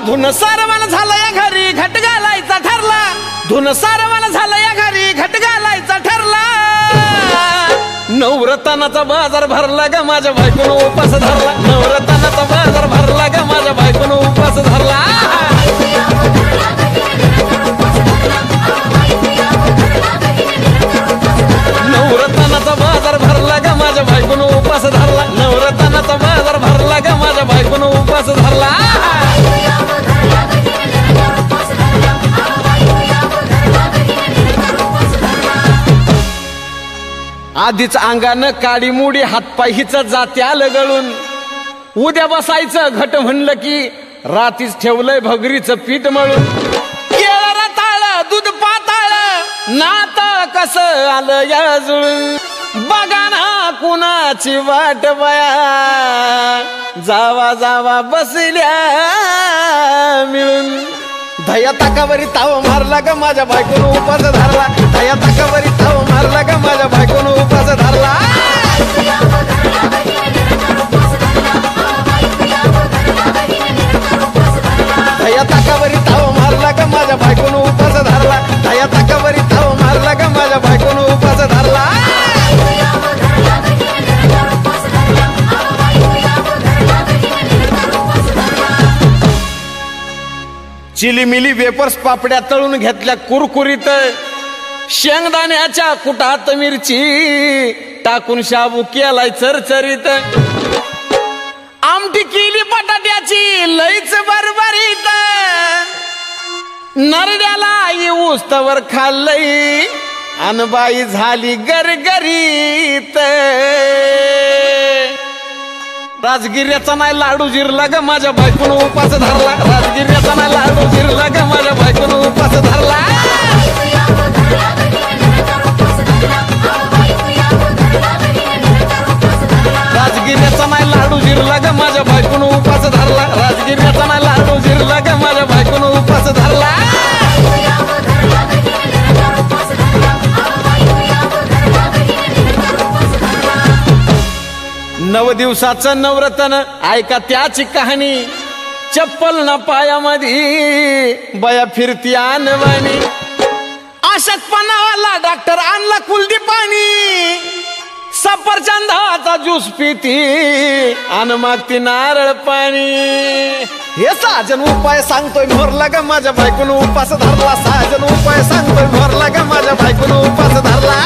धुन सारवाला झाला या घरी घट घालायचा ठरला धुन सारवाला झाला या घरी घट घालायचा ठरला नवरत्नाचा बाजार भरला ग माझ्या बायकोनं उपास धरला नवरत्नाचा बाजार भरला ग माझ्या बायकोनं उपास धरला नवरत्नाचा बाजार भरला ग माझ्या बायकोनं उपास धरला नवरत्नाचा बाजार भरला ग माझ्या बायकोनं उपास धरला आधीच अंगानं काडी मुडी हातपाय हिच जात्या लगळून उद्या बसायचं घट म्हणलं की रातीच ठेवलंय भगरीचं पीठ मळून केळ रताळ दूध पाताळ नात कसं आलं या जुळून बघा ना कुणाची वाट बया जावा जावा बसल्या मिळून दया ताकावरी ताव मारला ग माझ्या बायकोनं उपास धरला दया ताकावरी ताव मारला ग माझ्या बायकोनं उपास धरला दया ताकावरी ताव मारला ग माझ्या बायकोनं उपास धरला दया ताकावरी ताव मारला ग माझ्या बायकोनं उपास धरला चिलीमिली वेपर्स पापड्या तळून घेतल्या कुरकुरीत शेंगदाण्याच्या कुटात मिरची टाकून शाबू केलाय चरचरीत आमटी केली बटाट्याची लईच बरबरीत नरड्याला येऊस तवर खाल्लई अनबाई झाली गरगरीत राजगिर्याचा नाही लाडू जिरला ग माझ्या बायकोनं उपास धरला राजगिर्याचा नाही लाडू जिरला ग माझ्या बायकोनं उपास धरला राजगिर्याचा नाही लाडू जिरला ग माझ्या बायकोनं उपास धरला राजगिर्याचा नाही लाडू जिरला ग माझ्या बायकोनं उपास धरला 9 दिवसाचं नवरत्न ऐका त्याची कहाणी चप्पल ना पायामध्ये बया फिरती आणवानी अशक्तपणावाला डॉक्टर आणला कुलदीपानी सफरचंदाचा ज्यूस पिती आणि मागती नारळ पाणी हे साजन उपाय सांगतोय भरला ग माझ्या बायकोनं उपास धरला साजन उपाय सांगतोय भरला ग माझ्या बायकोनं उपास धरला